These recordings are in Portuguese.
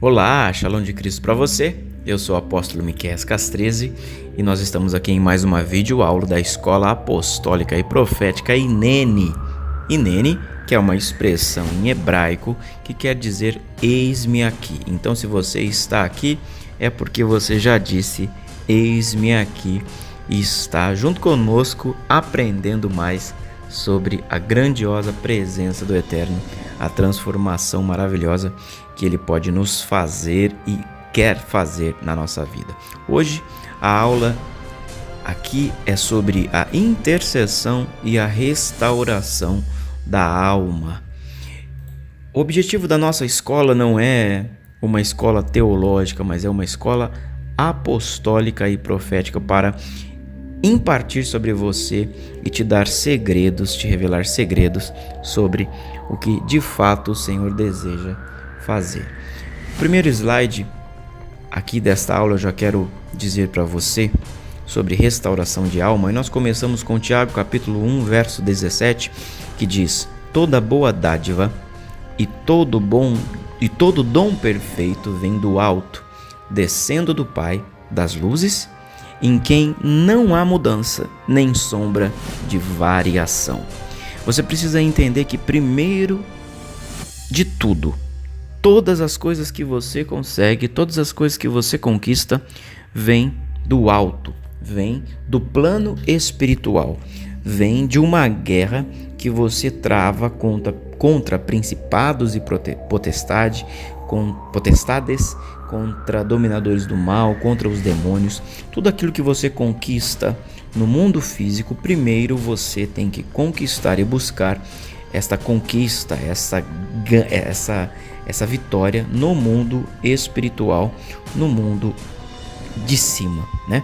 Olá, Shalom de Cristo para você. Eu sou o apóstolo Miqueias Castreze e nós estamos aqui em mais uma videoaula da Escola Apostólica e Profética Hineni. Hineni, que é uma expressão em hebraico que quer dizer eis-me aqui. Então, se você está aqui, é porque você já disse eis-me aqui e está junto conosco aprendendo mais sobre a grandiosa presença do Eterno, a transformação maravilhosa que Ele pode nos fazer e quer fazer na nossa vida. Hoje a aula aqui é sobre a intercessão e a restauração da alma. O objetivo da nossa escola não é uma escola teológica, mas é uma escola apostólica e profética para impartir sobre você e te dar segredos, te revelar segredos sobre o que de fato o Senhor deseja fazer. O primeiro slide aqui desta aula eu já quero dizer para você sobre restauração de alma, e nós começamos com Tiago capítulo 1, verso 17, que diz: toda boa dádiva e todo dom perfeito vem do alto, descendo do Pai das luzes, em quem não há mudança nem sombra de variação. Você precisa entender que, primeiro de tudo, todas as coisas que você consegue, todas as coisas que você conquista, vêm do alto, vêm do plano espiritual, vêm de uma guerra que você trava contra principados e potestades, contra dominadores do mal, contra os demônios. Tudo aquilo que você conquista no mundo físico, primeiro você tem que conquistar e buscar esta conquista, essa vitória no mundo espiritual, no mundo de cima, né?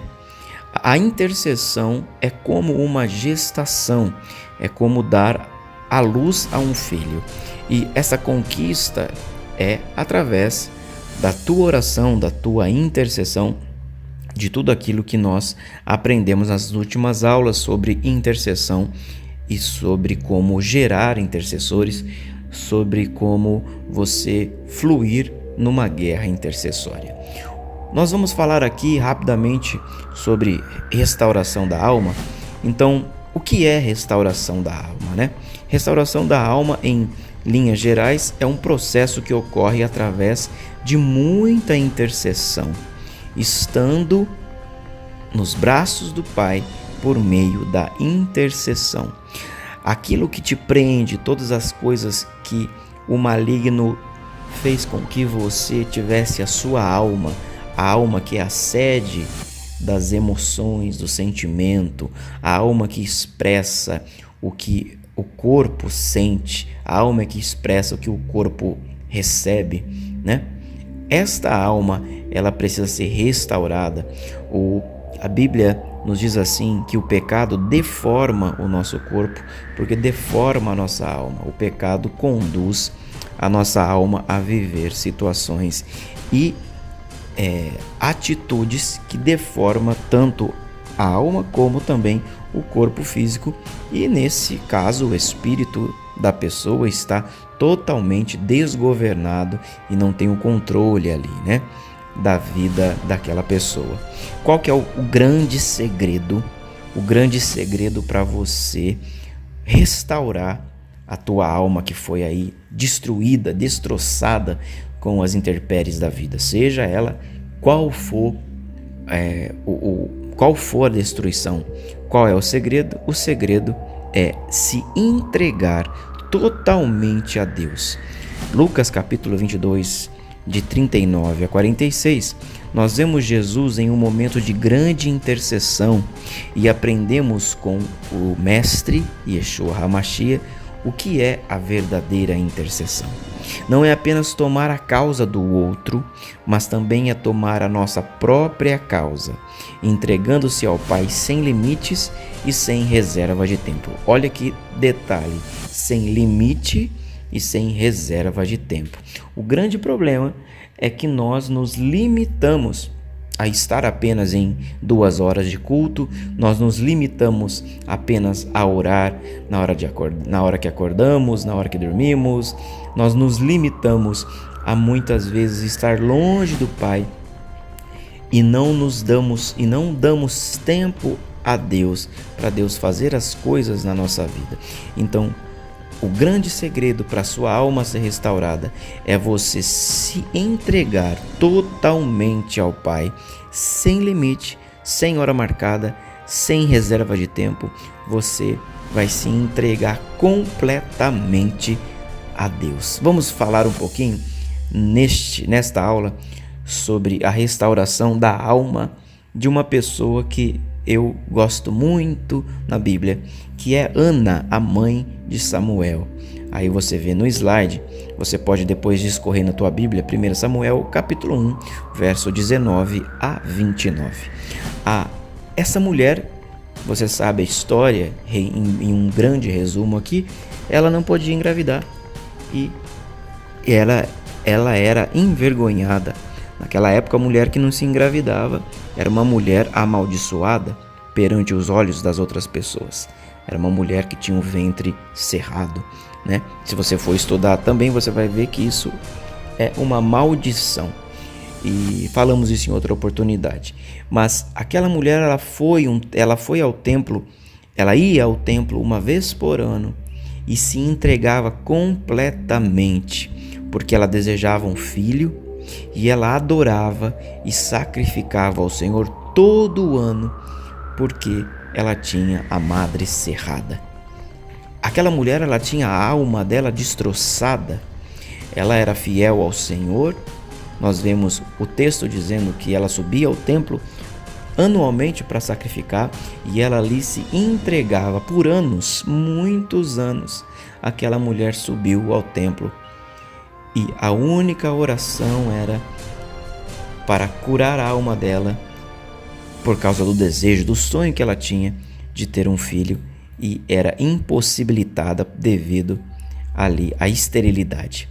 A intercessão é como uma gestação, é como dar à luz a um filho. E essa conquista é através da tua oração, da tua intercessão, de tudo aquilo que nós aprendemos nas últimas aulas sobre intercessão e sobre como gerar intercessores, sobre como você fluir numa guerra intercessória. Nós vamos falar aqui rapidamente sobre restauração da alma. Então, o que é restauração da alma, né? Restauração da alma, em linhas gerais, é um processo que ocorre através de muita intercessão, estando nos braços do Pai por meio da intercessão. Aquilo que te prende, todas as coisas que o maligno fez com que você tivesse a sua alma, a alma que é a sede das emoções, do sentimento, a alma que expressa o que o corpo sente, a alma que expressa o que o corpo recebe, né? Esta alma, ela precisa ser restaurada. A Bíblia nos diz assim que o pecado deforma o nosso corpo, porque deforma a nossa alma. O pecado conduz a nossa alma a viver situações e atitudes que deformam tanto a alma como também o corpo físico, e nesse caso o espírito da pessoa está totalmente desgovernado e não tem o controle ali, né, da vida daquela pessoa. Qual que é o grande segredo? O grande segredo para você restaurar a tua alma que foi aí destruída, destroçada com as intempéries da vida, seja ela qual for a destruição. Qual é o segredo? O segredo é se entregar totalmente a Deus. Lucas capítulo 22, de 39 a 46, nós vemos Jesus em um momento de grande intercessão e aprendemos com o mestre Yeshua HaMashiach o que é a verdadeira intercessão. Não é apenas tomar a causa do outro, mas também é tomar a nossa própria causa, entregando-se ao Pai sem limites e sem reserva de tempo. Olha que detalhe, sem limite e sem reserva de tempo. O grande problema é que nós nos limitamos a estar apenas em 2 horas de culto, nós nos limitamos apenas a orar na hora que acordamos, na hora que dormimos, nós nos limitamos a muitas vezes estar longe do Pai e não damos tempo a Deus para Deus fazer as coisas na nossa vida. Então, o grande segredo para sua alma ser restaurada é você se entregar totalmente ao Pai, sem limite, sem hora marcada, sem reserva de tempo. Você vai se entregar completamente a Deus. Vamos falar um pouquinho nesta aula sobre a restauração da alma de uma pessoa que eu gosto muito na Bíblia, que é Ana, a mãe de Samuel. Aí você vê no slide, você pode depois discorrer na tua Bíblia, 1 Samuel capítulo 1, verso 19 a 29. Essa mulher, você sabe a história, em um grande resumo aqui, ela não podia engravidar e ela era envergonhada. Naquela época, a mulher que não se engravidava era uma mulher amaldiçoada perante os olhos das outras pessoas. Era uma mulher que tinha o ventre cerrado, né? Se você for estudar também, você vai ver que isso é uma maldição. E falamos isso em outra oportunidade. Mas aquela mulher, ela foi ao templo, ela ia ao templo uma vez por ano e se entregava completamente, porque ela desejava um filho. E ela adorava e sacrificava ao Senhor todo o ano, porque ela tinha a madre cerrada. Aquela mulher, ela tinha a alma dela destroçada. Ela era fiel ao Senhor. Nós vemos o texto dizendo que ela subia ao templo anualmente para sacrificar, e ela ali se entregava por anos, muitos anos. Aquela mulher subiu ao templo e a única oração era para curar a alma dela por causa do desejo, do sonho que ela tinha de ter um filho, e era impossibilitada devido ali à esterilidade.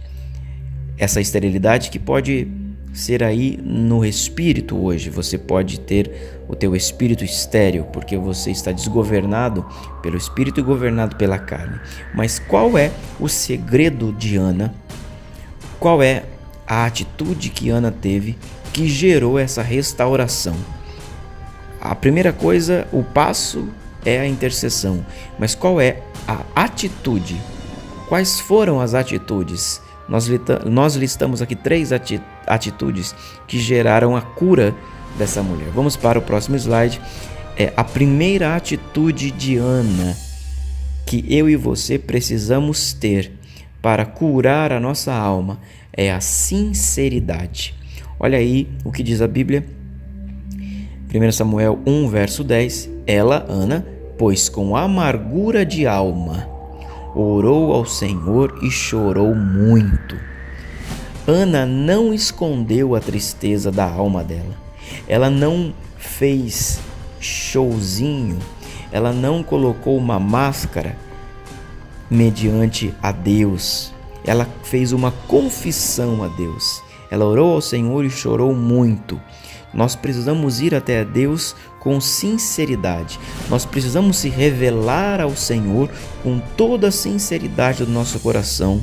Essa esterilidade que pode ser aí no espírito hoje. Você pode ter o teu espírito estéril porque você está desgovernado pelo espírito e governado pela carne. Mas qual é o segredo de Ana? Qual é a atitude que Ana teve que gerou essa restauração? A primeira coisa, o passo é a intercessão. Mas qual é a atitude? Quais foram as atitudes? Nós listamos aqui 3 atitudes que geraram a cura dessa mulher. Vamos para o próximo slide. A primeira atitude de Ana que eu e você precisamos ter para curar a nossa alma é a sinceridade. Olha aí o que diz a Bíblia. 1 Samuel 1, verso 10. Ela, Ana, pois com amargura de alma orou ao Senhor e chorou muito. Ana não escondeu a tristeza da alma dela. Ela não fez showzinho. Ela não colocou uma máscara mediante a Deus. Ela fez uma confissão a Deus. Ela orou ao Senhor e chorou muito. Nós precisamos ir até Deus com sinceridade. Nós precisamos se revelar ao Senhor com toda a sinceridade do nosso coração.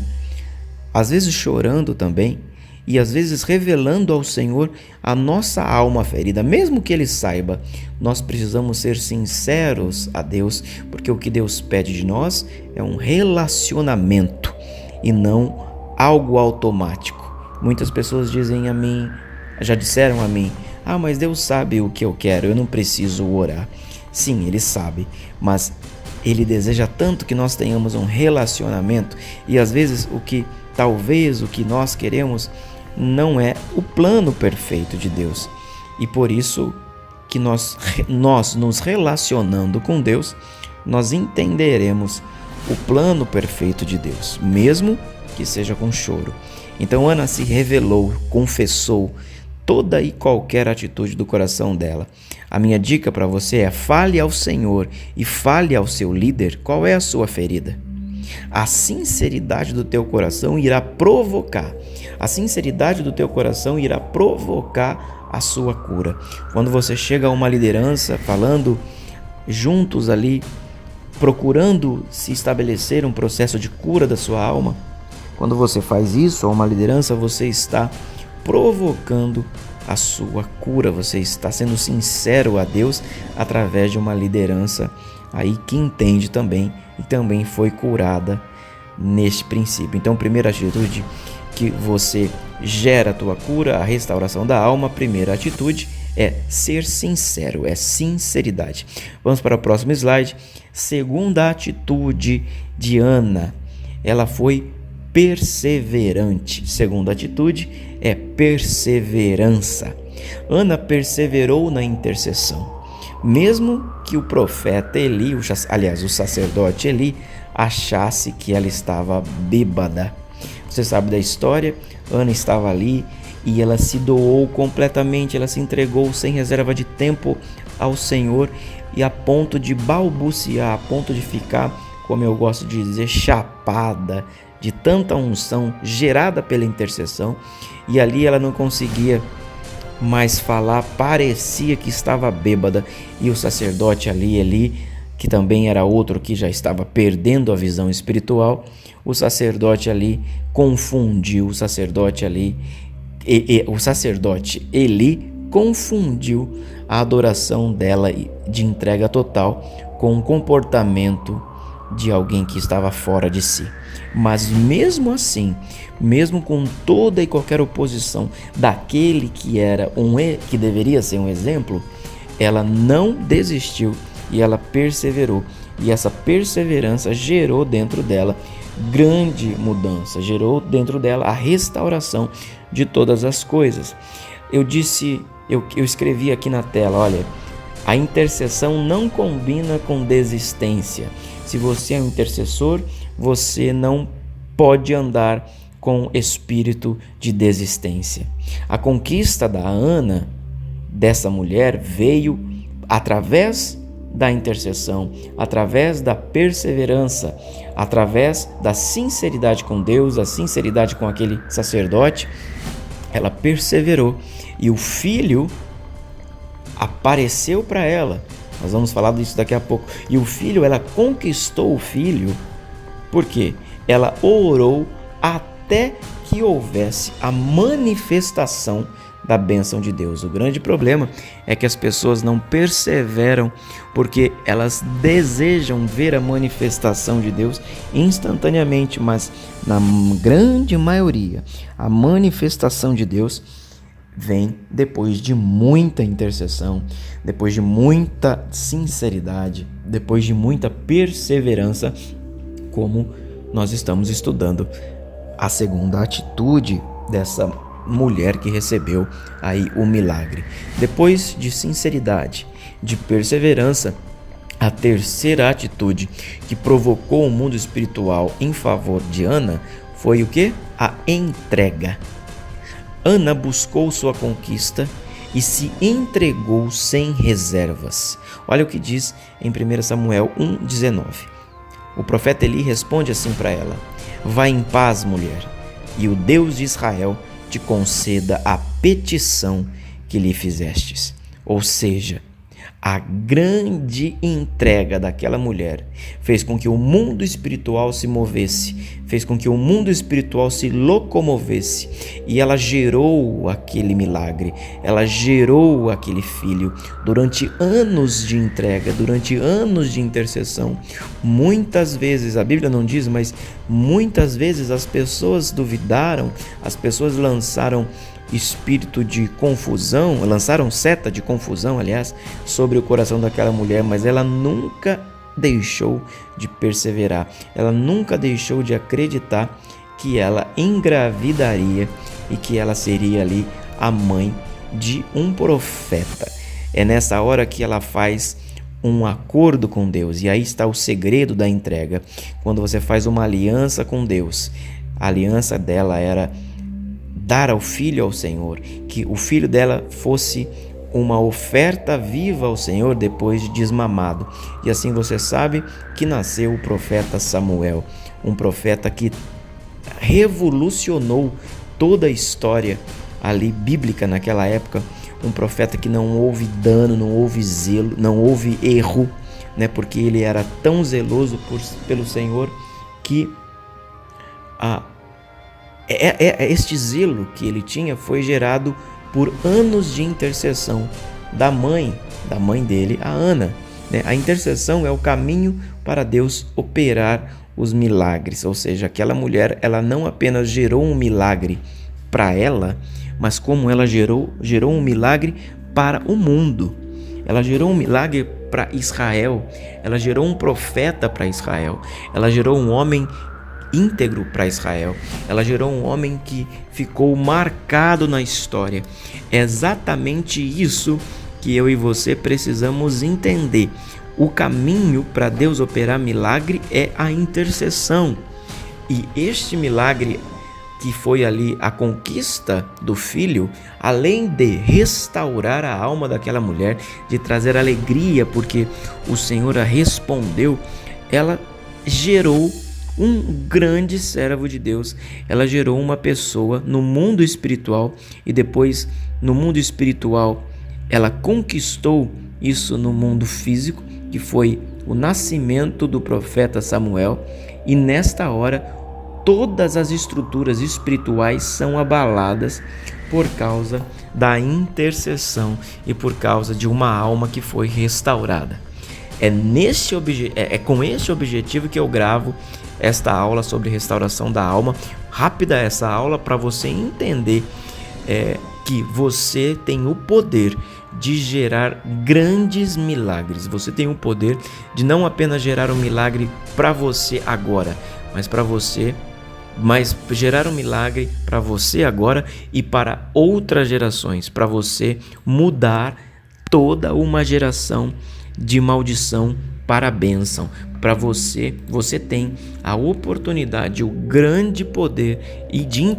Às vezes chorando também, e às vezes revelando ao Senhor a nossa alma ferida. Mesmo que Ele saiba, nós precisamos ser sinceros a Deus, porque o que Deus pede de nós é um relacionamento e não algo automático. Muitas pessoas dizem a mim, já disseram a mim: mas Deus sabe o que eu quero, eu não preciso orar. Sim, Ele sabe, mas Ele deseja tanto que nós tenhamos um relacionamento, e às vezes talvez o que nós queremos não é o plano perfeito de Deus. E por isso que nós nos relacionando com Deus, nós entenderemos o plano perfeito de Deus, mesmo que seja com choro. Então Ana se revelou, confessou toda e qualquer atitude do coração dela. A minha dica para você é: fale ao Senhor e fale ao seu líder qual é a sua ferida. A sinceridade do teu coração irá provocar. A sinceridade do teu coração irá provocar a sua cura. Quando você chega a uma liderança, falando juntos ali, procurando se estabelecer um processo de cura da sua alma, Quando você faz isso a uma liderança, você está provocando a sua cura, você está sendo sincero a Deus através de uma liderança aí que entende também e também foi curada neste princípio. Então, primeira atitude que você gera a tua cura, a restauração da alma, a primeira atitude é ser sincero, é sinceridade. Vamos para o próximo slide. Segunda atitude de Ana, ela foi perseverante. Segunda atitude é perseverança. Ana perseverou na intercessão, mesmo que o profeta Eli, o sacerdote Eli, achasse que ela estava bêbada. Você sabe da história? Ana estava ali e ela se doou completamente, ela se entregou sem reserva de tempo ao Senhor, e a ponto de balbuciar, a ponto de ficar, como eu gosto de dizer, chapada de tanta unção gerada pela intercessão, e ali ela não conseguia mais falar, parecia que estava bêbada, e o sacerdote ali, Eli, que também era outro que já estava perdendo a visão espiritual, o sacerdote ali confundiu, o sacerdote Eli confundiu a adoração dela de entrega total com o comportamento de alguém que estava fora de si. Mas mesmo assim, mesmo com toda e qualquer oposição daquele que deveria ser um exemplo, ela não desistiu e ela perseverou. E essa perseverança gerou dentro dela grande mudança, gerou dentro dela a restauração de todas as coisas. Eu escrevi aqui na tela, olha, a intercessão não combina com desistência. Se você é um intercessor, você não pode andar com espírito de desistência. A conquista da Ana, dessa mulher, veio através da intercessão, através da perseverança, através da sinceridade com Deus, a sinceridade com aquele sacerdote. Ela perseverou e o filho apareceu para ela. Nós vamos falar disso daqui a pouco. E o filho, ela conquistou o filho porque ela orou até que houvesse a manifestação da bênção de Deus. O grande problema é que as pessoas não perseveram porque elas desejam ver a manifestação de Deus instantaneamente, mas na grande maioria, a manifestação de Deus vem depois de muita intercessão, depois de muita sinceridade, depois de muita perseverança, como nós estamos estudando a segunda atitude dessa mulher que recebeu aí o milagre. Depois de sinceridade, de perseverança, a terceira atitude que provocou o mundo espiritual em favor de Ana foi o quê? A entrega. Ana buscou sua conquista e se entregou sem reservas. Olha o que diz em 1 Samuel 1,19. O profeta Eli responde assim para ela: vá em paz, mulher, e o Deus de Israel te conceda a petição que lhe fizestes. Ou seja, a grande entrega daquela mulher fez com que o mundo espiritual se movesse, fez com que o mundo espiritual se locomovesse, e ela gerou aquele milagre, ela gerou aquele filho durante anos de entrega, durante anos de intercessão. Muitas vezes, a Bíblia não diz, mas muitas vezes as pessoas duvidaram, as pessoas lançaram espírito de confusão, lançaram seta de confusão, aliás, sobre o coração daquela mulher, mas ela nunca deixou de perseverar, ela nunca deixou de acreditar que ela engravidaria e que ela seria ali a mãe de um profeta. É nessa hora que ela faz um acordo com Deus, e aí está o segredo da entrega. Quando você faz uma aliança com Deus, a aliança dela era dar ao filho ao Senhor, que o filho dela fosse uma oferta viva ao Senhor depois de desmamado. E assim você sabe que nasceu o profeta Samuel, um profeta que revolucionou toda a história ali bíblica naquela época, um profeta que não houve dano, não houve zelo, não houve erro, né? Porque ele era tão zeloso pelo Senhor que Este zelo que ele tinha foi gerado por anos de intercessão da mãe dele, a Ana. A intercessão é o caminho para Deus operar os milagres, ou seja, aquela mulher, ela não apenas gerou um milagre para ela, mas como ela gerou um milagre para o mundo. Ela gerou um milagre para Israel, ela gerou um profeta para Israel, ela gerou um homem íntegro para Israel, ela gerou um homem que ficou marcado na história. É exatamente isso que eu e você precisamos entender. O caminho para Deus operar milagre é a intercessão. E este milagre que foi ali a conquista do filho, além de restaurar a alma daquela mulher, de trazer alegria porque o Senhor a respondeu, ela gerou um grande servo de Deus. Ela gerou uma pessoa no mundo espiritual e depois no mundo espiritual ela conquistou isso no mundo físico, que foi o nascimento do profeta Samuel. E nesta hora todas as estruturas espirituais são abaladas por causa da intercessão e por causa de uma alma que foi restaurada. É com esse objetivo que eu gravo esta aula sobre restauração da alma. Rápida essa aula para você entender que você tem o poder de gerar grandes milagres. Você tem o poder de não apenas gerar um milagre para você agora, mas gerar um milagre para você agora e para outras gerações, para você mudar toda uma geração de maldição para a bênção. Para você tem a oportunidade, o grande poder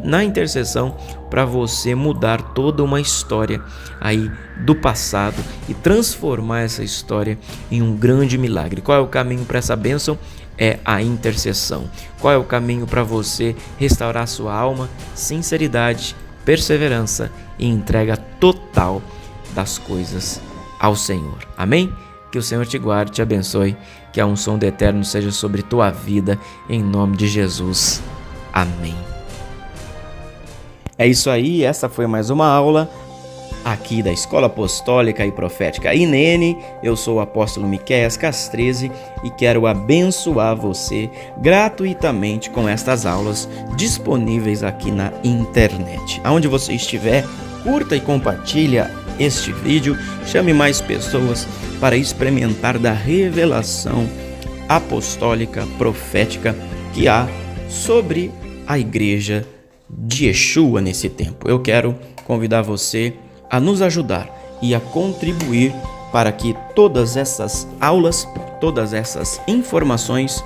na intercessão para você mudar toda uma história aí do passado e transformar essa história em um grande milagre. Qual é o caminho para essa bênção? É a intercessão. Qual é o caminho para você restaurar sua alma? Sinceridade, perseverança e entrega total das coisas ao Senhor. Amém? Que o Senhor te guarde, te abençoe, que a unção do Eterno seja sobre tua vida, em nome de Jesus. Amém. É isso aí, essa foi mais uma aula aqui da Escola Apostólica e Profética INENE. Eu sou o apóstolo Miqueias Castrezi e quero abençoar você gratuitamente com estas aulas disponíveis aqui na internet. Aonde você estiver, curta e compartilha este vídeo, chame mais pessoas para experimentar da revelação apostólica, profética que há sobre a igreja de Yeshua nesse tempo. Eu quero convidar você a nos ajudar e a contribuir para que todas essas aulas, todas essas informações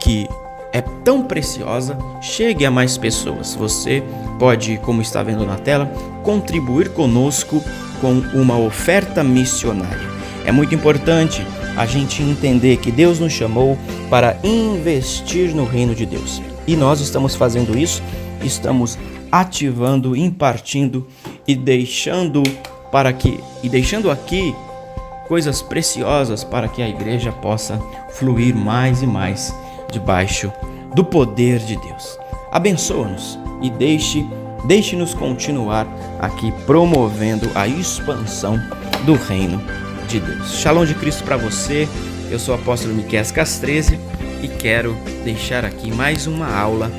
que é tão preciosa, chegue a mais pessoas. Você pode, como está vendo na tela, contribuir conosco com uma oferta missionária. É muito importante a gente entender que Deus nos chamou para investir no reino de Deus. E nós estamos fazendo isso, estamos ativando, impartindo e deixando aqui coisas preciosas para que a igreja possa fluir mais e mais debaixo do poder de Deus. Abençoa-nos e deixe-nos continuar aqui promovendo a expansão do reino de Deus. Shalom de Cristo para você. Eu sou o apóstolo Miqueias Castrezi e quero deixar aqui mais uma aula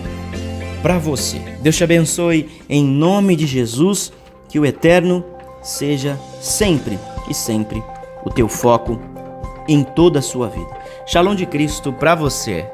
para você. Deus te abençoe em nome de Jesus, que o Eterno seja sempre e sempre o teu foco em toda a sua vida. Shalom de Cristo para você.